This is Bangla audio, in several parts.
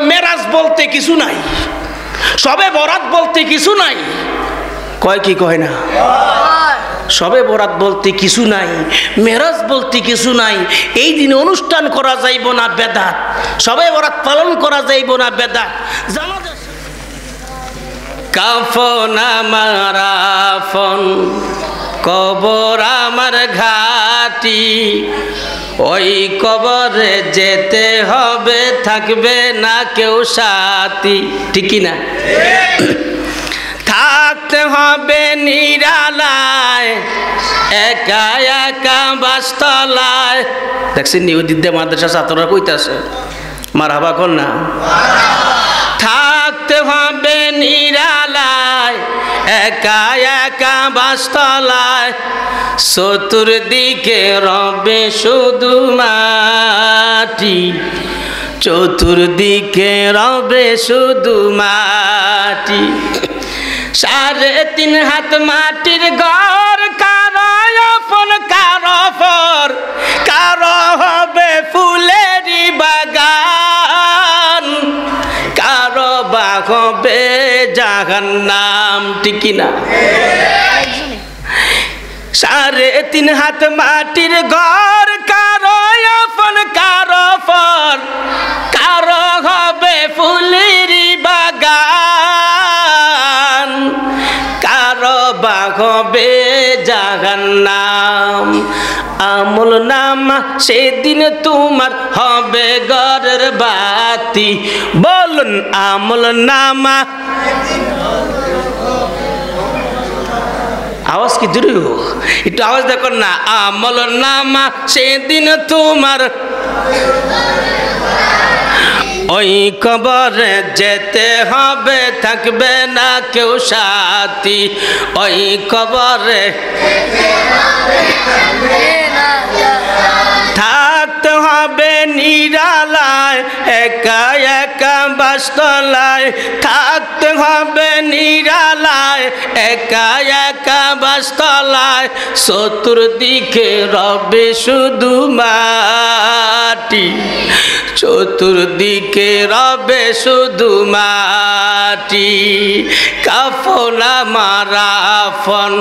মেরাজ বলতে কিছু নাই, সবে বরাত বলতে কিছু নাই। কয় কি কয় না? সবে বরাত বলতে কিছু নাই, মেরাজ বলতে কিছু নাই। এই দিনে অনুষ্ঠান করা যাইব না বেদাত, সবে বরাত পালন করা যাইব না বেদাত। জানাজা কাফন আমার আফন, কবর আমার ঘাটি, ওই কবরে যেতে হবে, থাকবে না কেউ সাথী। ঠিক কি না? থাকতে হবে নিরালায়, একা একা বাসতলায়। দেখছেন নিউদিদ্দা মাদ্রাসা ছাত্ররা কইতাছে মারহাবা কোন না? থাকতে হবে নিরালায়, একা একা বাসতলায়, চতুর্দিকে রবে শুধু মাটি, চতুর্দিকে রবে শুধু মাটি। 3.5 হাত মাটির ঘর, কারো আপন কারো পর, কারো হবে ফুলেরই বাগান, কারো বা হবে জাহান্নাম। ঠিক না? 3.5 হাত মাটির ঘর, কারো আপন কারো পর, কারো হবে ফুলেরই বাগান, কারো বা হবে জাহান্নাম। আমল নামা সেদিন তোমার হবে ঘরের বাতি। বলুন আমল নামা। আওয়াজ কি দূরে হোক, একটু আওয়াজ দেখুন না। আমল নামা সেদিন তোমার, ওই কবরে যেতে হবে, থাকবে না কেউ সাথী, ওই কবরে থাকতে হবে নিরালায়, একা একা বাসতলায়, থাকতে হবে নিরালায়, একা একা বাসতলায়, চতুর্দিকে রবে শুধু মাটি, চতুর্দিকে রবে শুধু মাটি। কাফন আমার আফন,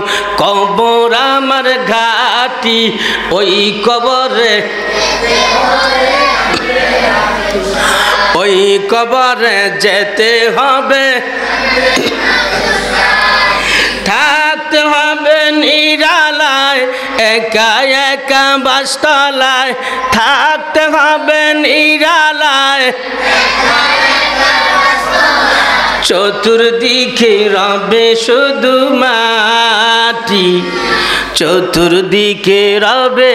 কবর আমার ঘাটি, ওই কবরে, ওই কবরে যেতে হবে, থাকতে হবে নিরালায়, একা একা বাসতলায়, থাকতে হবে নিরালায়, চতুর্দিকে রবে শুধু মাটি, চতুর্দিকে রবে।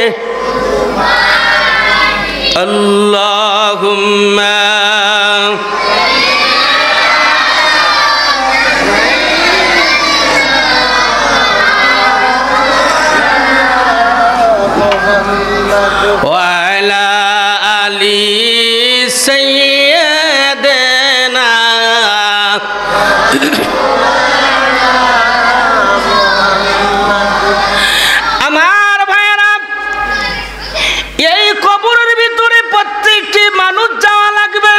আল্লাহুম্মা ওয়া আলা আলি সাইয়্যিদিনা। আমার ভাইরা, এই কবরের ভিতরে প্রত্যেকটি মানুষ যাওয়া লাগবে।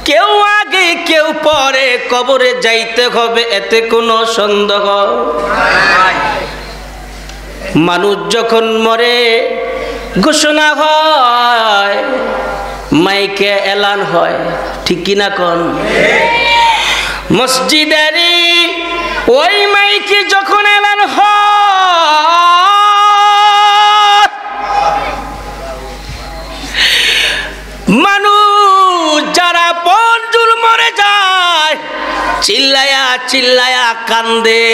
কেউ আগে কেউ পরে কবরে যাইতে হবে, এতে কোনো সন্দেহ নাই। মানুষ যখন মরে ঘোষণা হয়, মাইকে এলান হয়। ঠিক কিনা কোন? মসজিদেরই ওই মাইকে যখন এলান হয়, মানুষ যারা পঞ্জুর মরে যায়, চিল্লায়া চিল্লায়া কান্দে।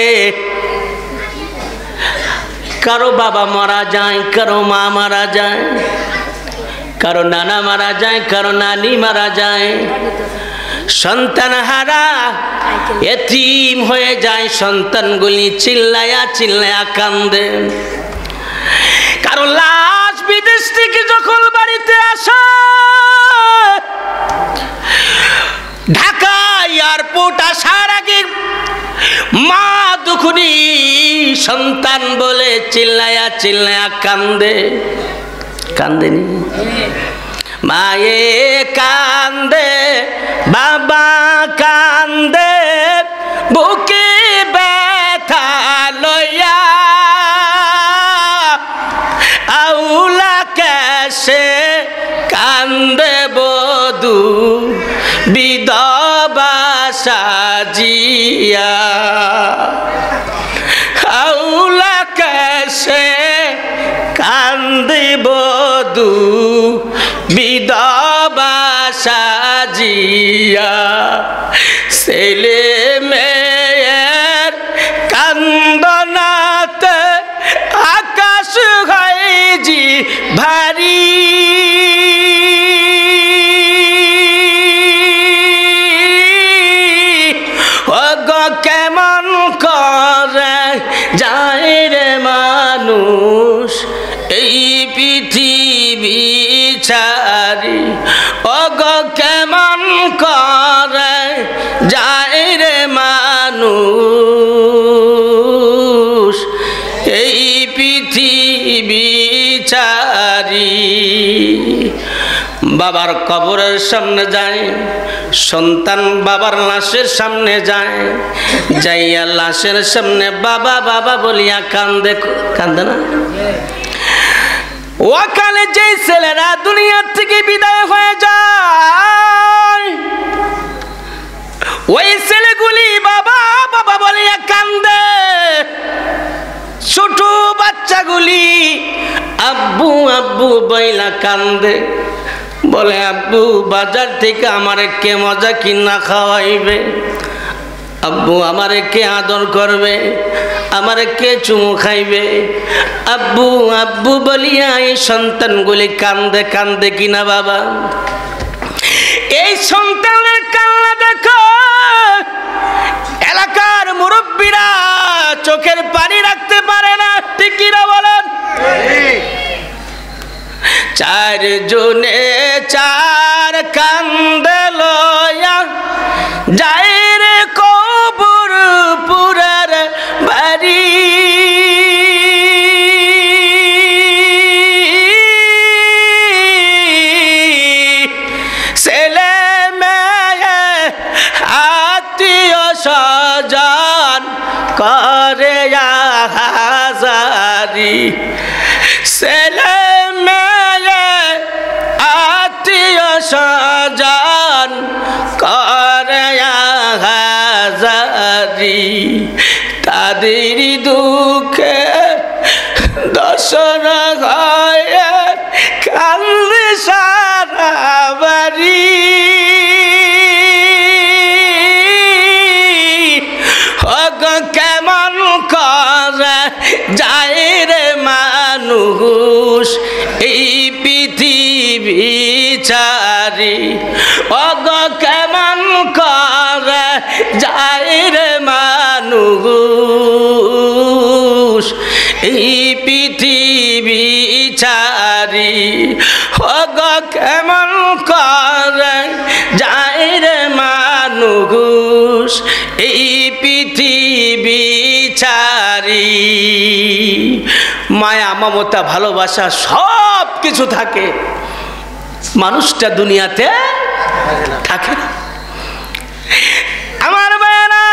কারো বাবা মারা যায়, কারো মা মারা যায়, কারো নানা মারা যায়, কারো নানি মারা যায়। সন্তান হারা এতিম হয়ে যায়, সন্তানগুলি চিল্লায়া চিল্লায়া কান্দে। কারো লাশ বিদেশ থেকে যখন বাড়িতে আসে, ঢাকা এয়ারপোর্ট আসার আগে মা দুখুনি সন্তান বলে চিল্লায়া চিল্লায়া কান্দে। কান্দেনি? মায়ে কান্দে বাবা কান্দে বুকে ব্যথা লইয়া আউলা কেসে কান্দে বধূ বিধবা সাজিয়া আউলা কেসে কান্দে বধূ বিধবা সাজিয়া ছেলে মেয়ের কান্দনাতে আকাশ হয় জি ভারী কেমন করে যায় রে মানুষ এই পৃথিবী ছাড়ি ওগো কেমন করে যায় রে মানুষ এই পৃথিবী ছাড়ি বাবার কবরের সামনে যায় সন্তান বাবার লাশের সামনে যায় যাইয়া লাশের সামনে বাবা বাবা বলিয়া কান্দে কান্দে না ওখানে যে ছেলেরা দুনিয়ার থেকে বিদায় হয়ে যায় ওই ছেলেগুলি বাবা বাবা বলিয়া কান্দে ছোট বাচ্চাগুলি আব্বু আব্বু বইলা কান্দে বলে আব্বু বাজার থেকে আমারে কে মজা কিনা খাওয়াইবে আব্বু আমারে কে আদর করবে আমারে কে চুমু খাইবে আব্বু আব্বু বলিয়া এই সন্তানগুলি কান্দে কান্দে কিনা বাবা এই সন্তানের কান্না দেখো এলাকার মুরব্বীরা চোখের পানি রাখতে পারে না ঠিক কিনা বলেন চার জনে চার কান্দে লয়া যায় রে কবর পুরার বাড়ি ছেলে মেয়ে আত্মীয় স্বজন করে হাজারি ছেলে মেয়ে আত্মীয় স্বজন করে হাজারি তাদের দুঃখে দশরা হয় কান্দে সারা বাড়ি কেমন করে যায় রে মানুষ এই পৃথিবী ছাড়ি অগ কেমন করে যায় রে মানুষ এই পৃথিবী ছাড়ি অগ কেমন করে যায় রে মানুষ এই পৃথিবী ছাড়ি মায়া মমতা ভালোবাসা সব কিছু থাকে মানুষটা দুনিয়াতে থাকে না আমার ভাইরা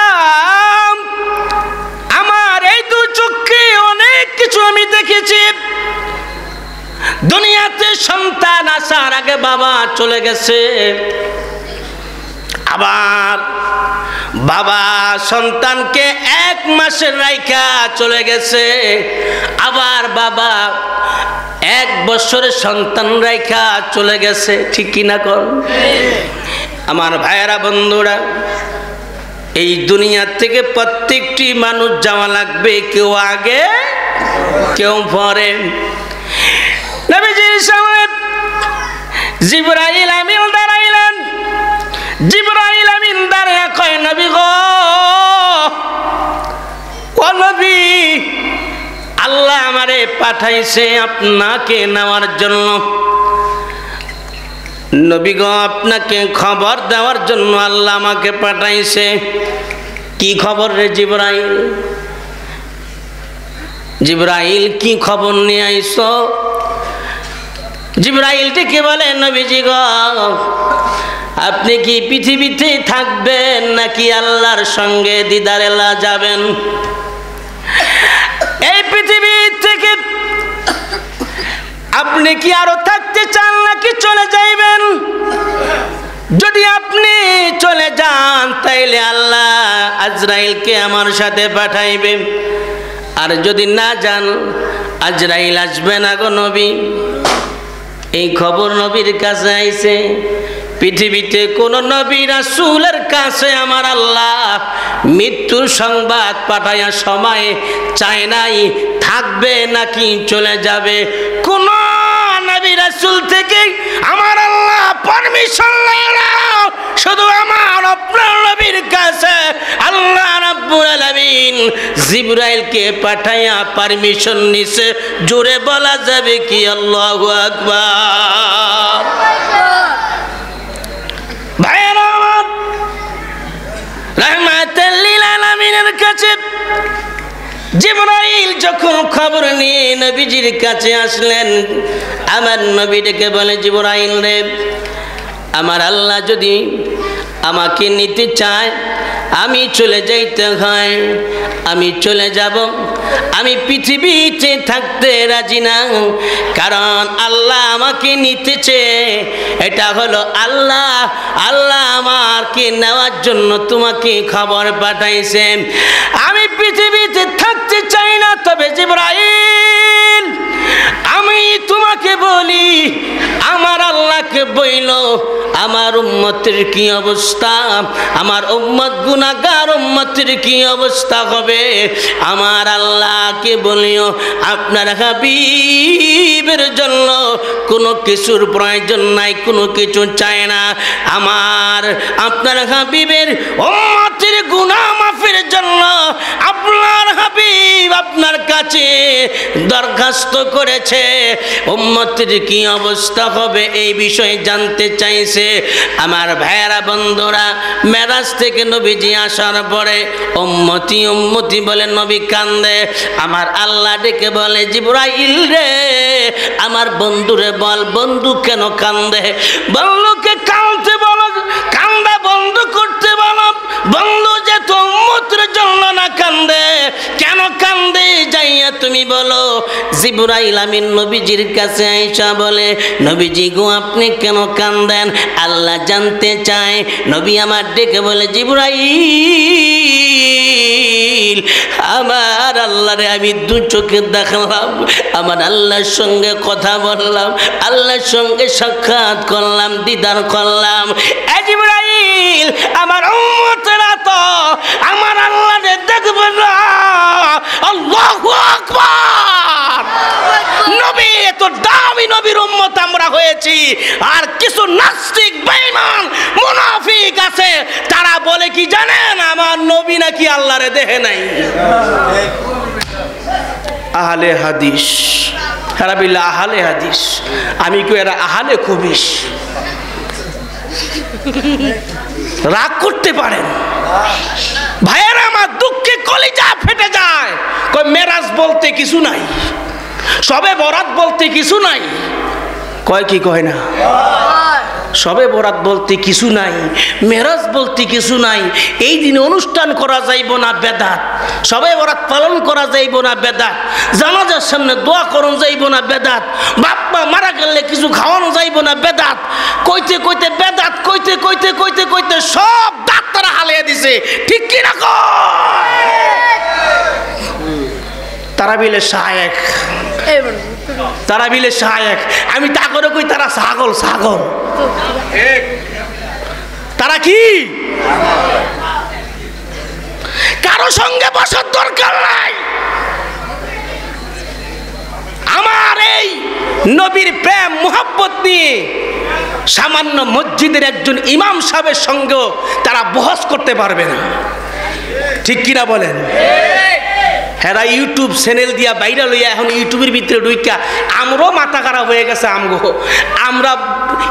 আমার এই দু চোখে অনেক কিছু আমি দেখেছি দুনিয়াতে সন্তান আসার আগে বাবা চলে গেছে আবার বাবা সন্তানকে 1 মাসের রাইখা চলে গেছে আবার বাবা 1 বছরের সন্তান রাইখা চলে গেছে ঠিক কি না কর আমার ভাইয়েরা বন্ধুরা এই দুনিয়া থেকে প্রত্যেকটি মানুষ যাওয়া লাগবে কেউ আগে কেউ পরে নবীজির সামনে জিবরাইল আমিন দাঁড়াইলেন জিবরাইল আমিন দাঁড়িয়ে কয় নবী গো ও নবী আল্লাহ আমারে পাঠাইছে আপনাকে নেওয়ার জন্য নবী গো আপনাকে খবর দেওয়ার জন্য আল্লাহ আমাকে পাঠাইছে কি খবর রে জিবরাইল জিবরাইল কি খবর নিয়ে আইছো জিবরাইল ডেকে বলে নবীজি গো আপনি কি পৃথিবীতে থাকবেন নাকি আল্লাহর সঙ্গে দিদারে যাবেন? এই পৃথিবী থেকে আপনি কি আরো থাকতে চান নাকি চলে যাইবেন? যদি আপনি চলে যান তাইলে আল্লাহ আজরাইলকে আমার সাথে পাঠাইবে, আর যদি না যান আজরাইল আসবে না গো নবী। এই খবর নবীর কাছে আইছে। পৃথিবীতে কোন নবী রাসূলের কাছে আমার আল্লাহ মৃত্যুর সংবাদ পাঠাইয়া সময় চায় নাই থাকবে নাকি চলে যাবে। কোন নবী রাসূল থেকে আমার আল্লাহ পারমিশন নেয় না, শুধু আমার আপনার নবীর কাছে আল্লাহ রাব্বুল আলামিন জিবরাইলকে পাঠাইয়া পারমিশন নিছে। জোরে বলা যাবে কি আল্লাহু আকবার। ভাইরা আমার, রাহমাতুল লিল আলামিনের কাছে জিবরাইল যখন খবর নিয়ে নবীজির কাছে আসলেন, আমার নবী ডেকে বলে জিবরাইল রে, আমার আল্লাহ যদি আমাকে নিতে চায় আমি চলে যাইতে হয়, আমি চলে যাব। আমি পৃথিবীতে থাকতে রাজি না, কারণ আল্লাহ আমাকে নিতেছে। এটা হলো আল্লাহ আমাকে নেওয়ার জন্য তোমাকে খবর পাঠাইছে। আমি পৃথিবীতে থাকতে চাই না। তবে জিবরাইল আমি তোমাকে বলি, আমার আল্লাহকে বইল আমার উম্মতের কি অবস্থা, আমার উম্মত গুনাহগার উম্মতের কি অবস্থা হবে। আমার আল্লাহকে বলিও আপনার হাবিবের জন্য কোনো কিছুর প্রয়োজন নাই, কোনো কিছু চায় না। আপনার হাবিবের উম্মতের গুনাহ মাফের জন্য আপনার হাবিব আপনার কাছে দরখাস্ত করেছে। উম্মতের কি অবস্থা হবে এই বিষয়ে জানতে চাইছে। আমার ভাইয়েরা বন্ধুরা, মেরাজ থেকে নবীজি আসার পরে উম্মতি বলে নবী কান্দে। আমার আল্লাহ ডেকে বলে জিবরাইল রে, আমার বন্ধুরে বল বন্ধু কেন কান্দে। বন্ধুকে কাঁদতে বলো, কান্দা বন্ধ করতে বলো। বন্ধু যে তো উম্মতের জন্য না কান্দে, কেন কান্দে যাইয়া তুমি বলো। জিবরাইল আমিন নবীজির কাছে আইসা বলে নবীজি গো আপনি কেন কান্দেন, আল্লাহ জানতে চায়। নবী আমার ডেকে বলে জিবরাইল আমার আল্লাহরে আমি দু চোখে দেখলাম, আমার আল্লাহর সঙ্গে কথা বললাম, আল্লাহর সঙ্গে সাক্ষাৎ করলাম, দিদার করলাম। জিবরাইল আমার উম্মতেরা তো আমার আল্লাহরে দেখবে না। আল্লাহু আকবার। নবী এত দামি নবীর উম্মত আমরা হয়েছি, আর কিছু নাস্তিক বেঈমান মুনাফিক আছে, তারা বলে কি জানেন আমার নবী নাকি আল্লাহরে দেখে নাই। আহলে হাদিস, এরা বিল্লাহ আহলে হাদিস, আমি কি এরা আহলে খবিস। রাগ করতে পারেন ভাইয়েরা, আমার দুঃখে কলিজা ফেটে যায়। কই মেরাজ বলতে কিছু নাই, সবে বরাত বলতে কিছু নাই। কয় কি কয় না, সবে বরাত বলতে কিছু নাই, মেরাজ বলতে কিছু নাই। এই দিনে অনুষ্ঠান করা যাইব না বেদাত, সবে বরাত পালন করা যাইব না বেদাত, জানাজার সামনে দোয়া করন যাইব না বেদাত, বাপ্পা মারা গেলে কিছু খাওয়ানো যাইব না বেদাত। কইতে কইতে বেদাত কইতে কইতে কইতে কইতে সব দাঁত তারা হালিয়ে দিছে। ঠিক কি না কয়? তারাবিলে শায়েখ, তারাবিলে শায়েখ, আমি তা করে কই তারা ছাগল। ছাগল তারা কি? কারো সঙ্গে বসার দরকার নাই। আমার এই নবীর প্রেম মুহাব্বত নিয়ে সামান্য মসজিদের একজন ইমাম সাহেবের সঙ্গেও তারা বহস করতে পারবে না। ঠিক কিনা বলেন? হেরা ইউটিউব চ্যানেল দিয়া বাইরে লইয়া এখন ইউটিউবের ভিতরে ঢুইকা আমরাও মাথা খারাপ হয়ে গেছে। আমরা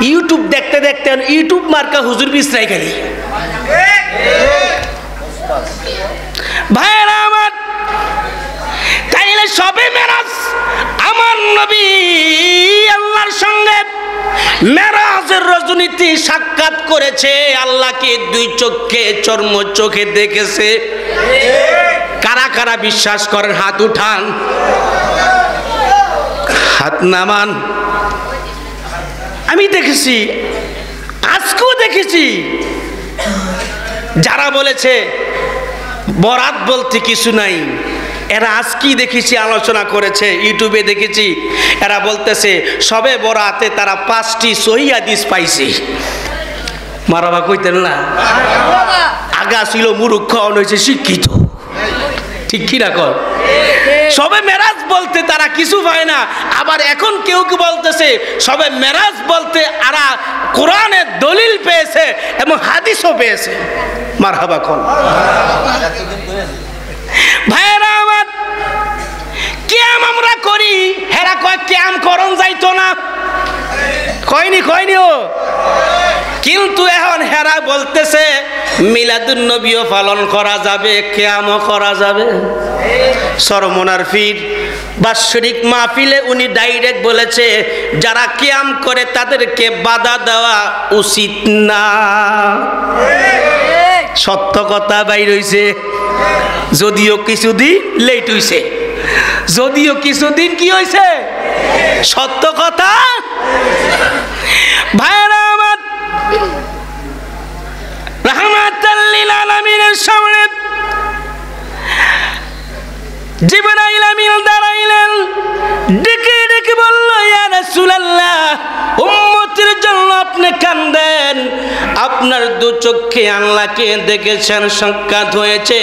ইউটিউব দেখতে দেখতে ইউটিউব মার্কা হুজুর বিছরাই গেলি। ভাইয়েরা আমার, তাইলে তাইলে সবে মেরাজ আমার নবী আল্লাহর সঙ্গে মেরাজের রজনীতে সাক্ষাৎ করেছে, আল্লাহকে দুই চোখে চর্ম চোখে দেখেছে। কারা কারা বিশ্বাস করেন হাত উঠান, হাত নামান। আমি দেখেছি, আজকেও দেখেছি যারা বলেছে বরাত বলতে কিছু নাই, এরা আজকেই দেখেছি আলোচনা করেছে, ইউটিউবে দেখেছি এরা বলতেছে সবে বরাতে তারা 5টি সহিহ হাদিস পাইছে। মারাবা কইতেন না, আগা ছিল মূর্খ হয়েছে শিক্ষিত, ঠিক কি না কর? সবে মেরাজ বলতে তারা কিছু পায় না, আবার এখন কেউ কি বলতেছে সবে মেরাজ বলতে আরা কোরআনের দলিল পেয়েছে এবং হাদিসও পেয়েছে। মারহাবা কোন ভাইরা আমার, কিয়াম আমরা করি, হেরা কয় কিয়াম করন যাইতো না, কয়নি ও, কিন্তু এখন হেরা বলতেছে মিলাদুন নবীও পালন করা যাবে, কিয়ামও করা যাবে। সরমনার পীর বাৎসরিক মাহফিলে উনি ডাইরেক্ট বলেছে যারা কিয়াম করে তাদেরকে বাধা দেওয়া উচিত না। সত্য কথা বাইর হইছে, যদিও কিছুদিন লেট হইছে, যদিও কিছুদিন কি হইছে, সত্য কথা। ভাইরা আমার, রাহমাতাল লিল আলামিনের সামনে জিবরাইল আমিন দাঁড়াইলেন, ডেকে ডেকে বলল ইয়া রাসূলুল্লাহ, উম্মতের জন্য আপনি কান্দেন, আপনার দু চোখে আল্লাহকে দেখেছেন, সাক্ষাৎ হয়েছে,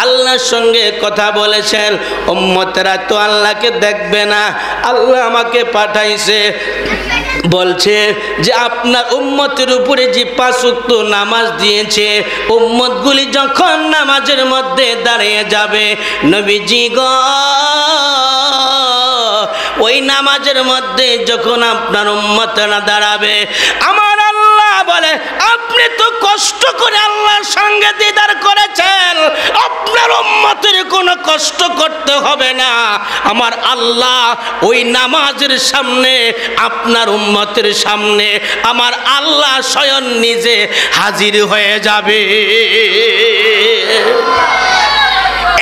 আল্লাহর সঙ্গে কথা বলেছেন, উম্মতেরা তো আল্লাহকে দেখবে না, আল্লাহ আমাকে পাঠাইছে, বলছে যে আপনার উম্মতের উপরে যে 5 ওয়াক্ত নামাজ দিয়েছে, উম্মতগুলি যখন নামাজের মধ্যে দাঁড়িয়ে যাবে, নবীজি গো ওই নামাজের মধ্যে যখন আপনার উম্মতরা দাঁড়াবে, আমার আল্লাহ বলে আপনি তো কষ্ট করে আল্লাহর সঙ্গে দিদার করেছেন, আপনার উম্মতের কোনো কষ্ট করতে হবে না, আমার আল্লাহ ওই নামাজের সামনে আপনার উম্মতের সামনে আমার আল্লাহ স্বয়ং নিজে হাজির হয়ে যাবে।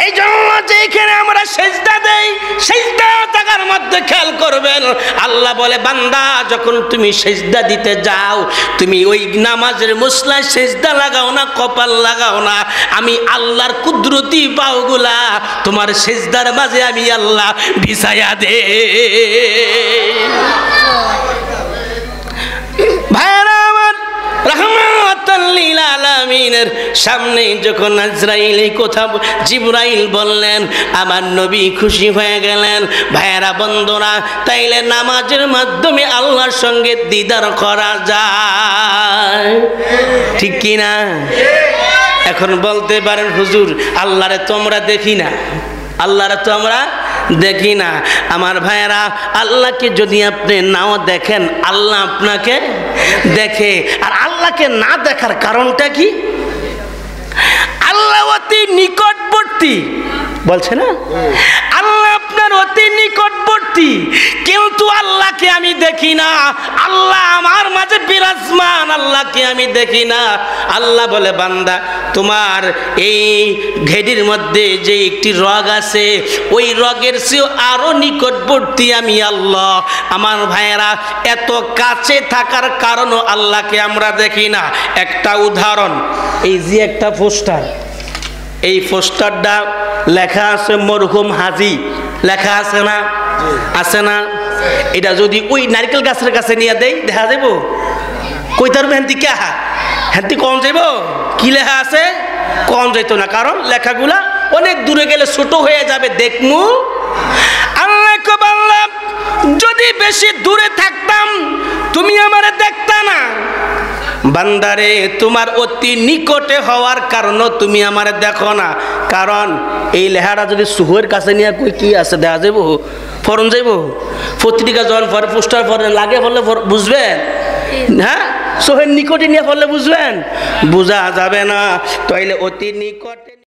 এই জন্য যেখানে আমরা সেজদা দেই, সেজদা জায়গার মধ্যে খেয়াল করবেন, আল্লাহ বলে বান্দা যখন তুমি সেজদা দিতে যাও, তুমি ওই নামাজের মুসলায় সেজদা লাগাও না, কপাল লাগাও না, আমি আল্লাহর কুদরতি পাওগুলা তোমার সেজদার মাঝে আমি আল্লাহ বিছায়া দে। ভাইরা আমার, রাহমাতাল লিল আলামিনের সামনে যখন আজরাইল এই কথা জিবরাইল বললেন, আমার নবী খুশি হয়ে গেলেন। ভাইরা বন্ধুরা, তাইলে নামাজের মাধ্যমে আল্লাহর সঙ্গে দিদার করা যায়, ঠিক কি না? এখন বলতে পারেন হুজুর আল্লাহরে তো আমরা দেখি না, আল্লাহরে তো আমরা দেখি না। আমার ভাইয়েরা, আল্লাহকে যদি আপনি নাও দেখেন, আল্লাহ আপনাকে দেখে। আর আল্লাহকে না দেখার কারণটা কি? আল্লাহ অতি নিকটবর্তী বলছে না, আল্লাহ আপনার অতি নিকটবর্তী, কিন্তু আল্লাহকে আমি দেখি না, আল্লাহ আমার মাঝে বিরাজমান, আল্লাহকে আমি দেখি না। আল্লাহ বলে বান্দা তোমার এই ঘেডির মধ্যে যে একটি রগ আছে, ওই রগের চেয়েও আরো নিকটবর্তী আমি আল্লাহ। আমার ভাইয়েরা, এত কাছে থাকার কারণও আল্লাহকে আমরা দেখি না। একটা উদাহরণ, এই যে একটা পোস্টার, এই পোস্টারটা লেখা আছে মরহুম হাজি, লেখা আছে না? আছে না? এটা যদি ওই নারকেল গাছের কাছে নিয়ে দেই, দেখা যাব কইতার হ্যান্তি কে হ্যান্তি কম যাইব? কি লেখা আছে? কম যাইতো না, কারণ লেখাগুলা অনেক দূরে গেলে ছোট হয়ে যাবে, দেখমু। আল্লাহ বললাম যদি বেশি দূরে থাকতাম তুমি আমারে দেখতা না। বান্দারে, তোমার অতি নিকটে হওয়ার কারণে তুমি আমারে দেখো না, কারণ এই লেহাটা যদি সুহের কাছে নিয়ে কই কি আছে দেখা যাব, ফরন যাইব, পত্রিকা যখন পরে পোস্টার পরে লাগে বললে বুঝবেন, হ্যাঁ সোহের নিকটে নিয়ে পড়লে বুঝবেন, বোঝা যাবে না। তাইলে অতি নিকটে